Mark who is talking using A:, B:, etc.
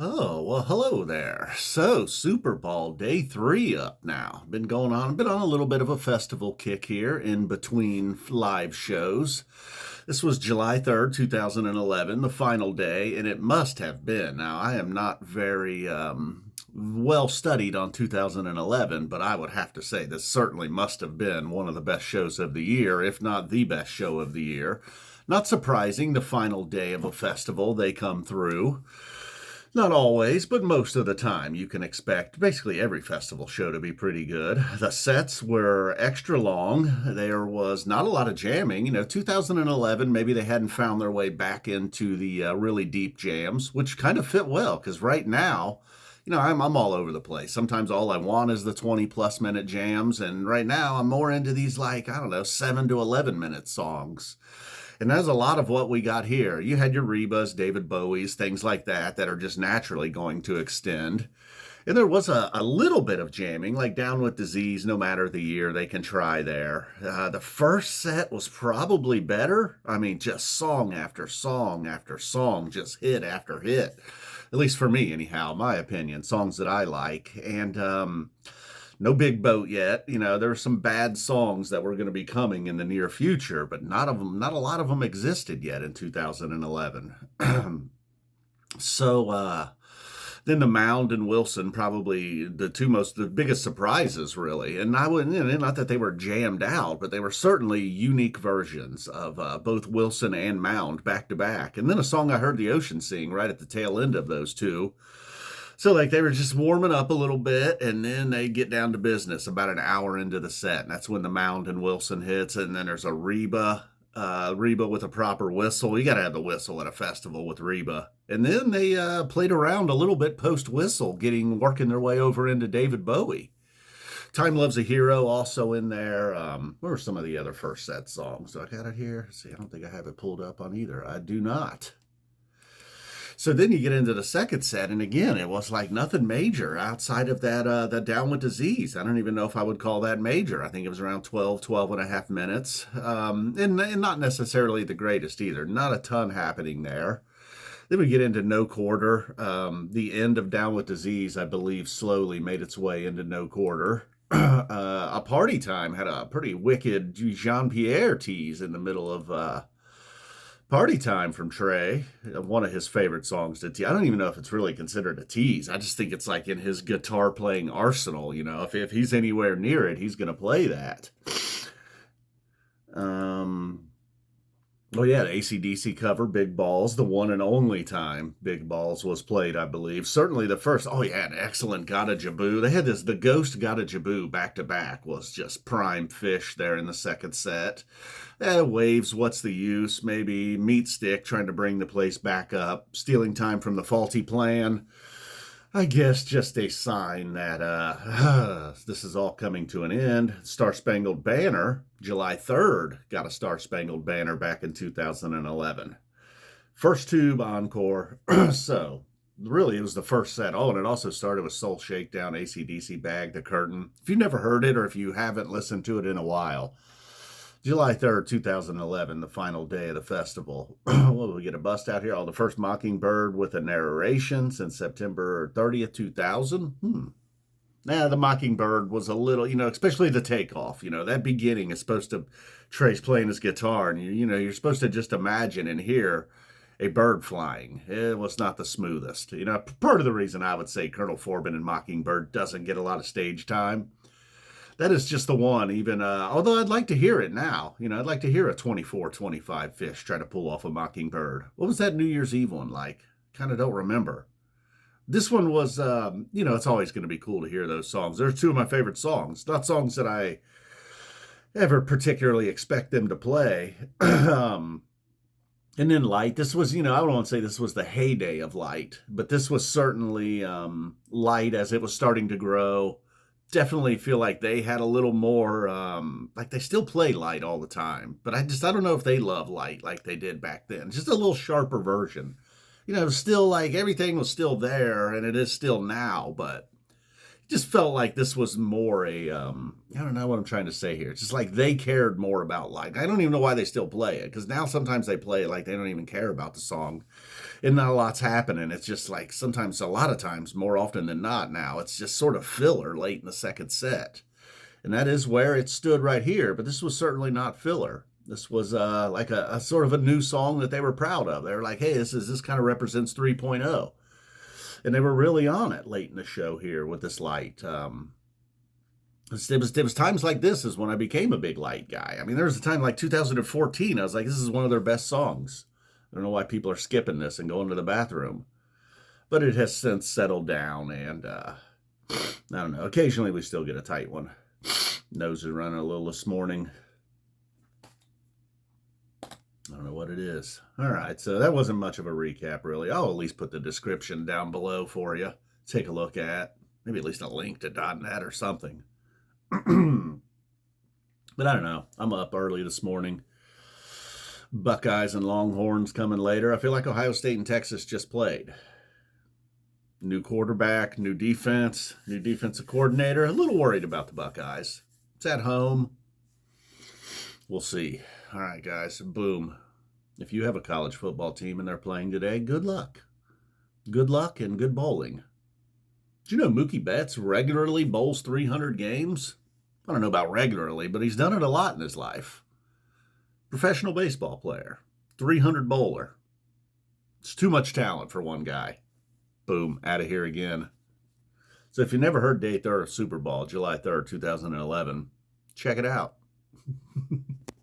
A: Oh, well, hello there. So, Super Bowl day three up now. Been on a little bit of a festival kick here in between live shows. This was July 3rd, 2011, the final day, and it must have been. Now, I am not very well studied on 2011, but I would have to say this certainly must have been one of the best shows of the year, if not the best show of the year. Not surprising, the final day of a festival, they come through. Not always, but most of the time, you can expect basically every festival show to be pretty good. The sets were extra long. There was not a lot of jamming. 2011, maybe they hadn't found their way back into the really deep jams, which kind of fit well because right now, I'm all over the place. Sometimes all I want is the 20 plus minute jams. And right now, I'm more into these, like, I don't know, 7 to 11-minute songs. And that's a lot of what we got here. You had your Rebas, David Bowies, things like that are just naturally going to extend. And there was a little bit of jamming, like Down with Disease, no matter the year, they can try there. The first set was probably better. I mean, just song after song after song, just hit after hit. At least for me, anyhow, my opinion, songs that I like. And no big boat yet. There are some bad songs that were going to be coming in the near future, but not a lot of them existed yet in 2011. So then the Mound and Wilson, probably the biggest surprises, really. And I wouldn't, not that they were jammed out, but they were certainly unique versions of both Wilson and Mound back to back. And then a song I heard the Ocean sing right at the tail end of those two. So, like, they were just warming up a little bit, and then they get down to business about an hour into the set. And that's when the Mound and Wilson hits, and then there's a Reba with a proper whistle. You got to have the whistle at a festival with Reba. And then they played around a little bit post-whistle, working their way over into David Bowie. Time Loves a Hero also in there. What were some of the other first set songs? Do I got it here? See, I don't think I have it pulled up on either. I do not. So then you get into the second set, and again, it was like nothing major outside of that Down with Disease. I don't even know if I would call that major. I think it was around 12 and a half minutes. And not necessarily the greatest either. Not a ton happening there. Then we get into No Quarter. The end of Down with Disease, I believe, slowly made its way into No Quarter. A Party Time had a pretty wicked Jean-Pierre tease in the middle of Party Time from Trey, one of his favorite songs to tease. I don't even know if it's really considered a tease. I just think it's like in his guitar playing arsenal. If he's anywhere near it, he's going to play that. Oh yeah, the AC/DC cover, Big Balls, the one and only time Big Balls was played, I believe. Certainly the first, oh yeah, an excellent Gotta Jibboo. They had the Ghost Gotta Jibboo back to back was just prime Phish there in the second set. Waves, What's the Use, maybe Meatstick trying to bring the place back up, Stealing Time from the Faulty Plan. I guess just a sign that this is all coming to an end. Star Spangled Banner, July 3rd, got a Star Spangled Banner back in 2011. First tube, encore. So, really, it was the first set. Oh, and it also started with Soul Shakedown, AC/DC Bag the Curtain. If you've never heard it or if you haven't listened to it in a while, July 3rd, 2011, the final day of the festival. What will we get a bust out here? Oh, the first Mockingbird with a narration since September 30th, 2000. The Mockingbird was a little, especially the takeoff. That beginning is supposed to, Trey's playing his guitar, and you're supposed to just imagine and hear a bird flying. It was not the smoothest. Part of the reason I would say Col Forbin and Mockingbird doesn't get a lot of stage time. That is just the one, even, although I'd like to hear it now. I'd like to hear a 24-25 Phish try to pull off a Mockingbird. What was that New Year's Eve one like? Kind of don't remember. This one was, it's always going to be cool to hear those songs. They're two of my favorite songs. Not songs that I ever particularly expect them to play. And then Light. This was, I don't want to say this was the heyday of Light, but this was certainly Light as it was starting to grow. Definitely feel like they had a little more, like they still play Light all the time, but I don't know if they love Light like they did back then. Just a little sharper version. Still like everything was still there and it is still now, but just felt like this was more a, I don't know what I'm trying to say here. It's just like they cared more about, like, I don't even know why they still play it, because now sometimes they play it like they don't even care about the song and not a lot's happening. It's just like sometimes, a lot of times, more often than not now, it's just sort of filler late in the second set. And that is where it stood right here, but this was certainly not filler. This was like a sort of a new song that they were proud of. They were like, hey, this kind of represents 3.0. And they were really on it late in the show here with this Light. It was times like this is when I became a big Light guy. I mean, there was a time like 2014, I was like, this is one of their best songs. I don't know why people are skipping this and going to the bathroom. But it has since settled down, and I don't know. Occasionally we still get a tight one. Nose is running a little this morning. I don't know what it is. All right, so that wasn't much of a recap, really. I'll at least put the description down below for you. Take a look at. Maybe at least a link to .net or something. But I don't know. I'm up early this morning. Buckeyes and Longhorns coming later. I feel like Ohio State and Texas just played. New quarterback, new defense, new defensive coordinator. A little worried about the Buckeyes. It's at home. We'll see. All right, guys, boom. If you have a college football team and they're playing today, good luck. Good luck and good bowling. Did you know Mookie Betts regularly bowls 300 games? I don't know about regularly, but he's done it a lot in his life. Professional baseball player. 300 bowler. It's too much talent for one guy. Boom, out of here again. So if you never heard Day 3rd of Super Bowl, July 3rd, 2011, check it out.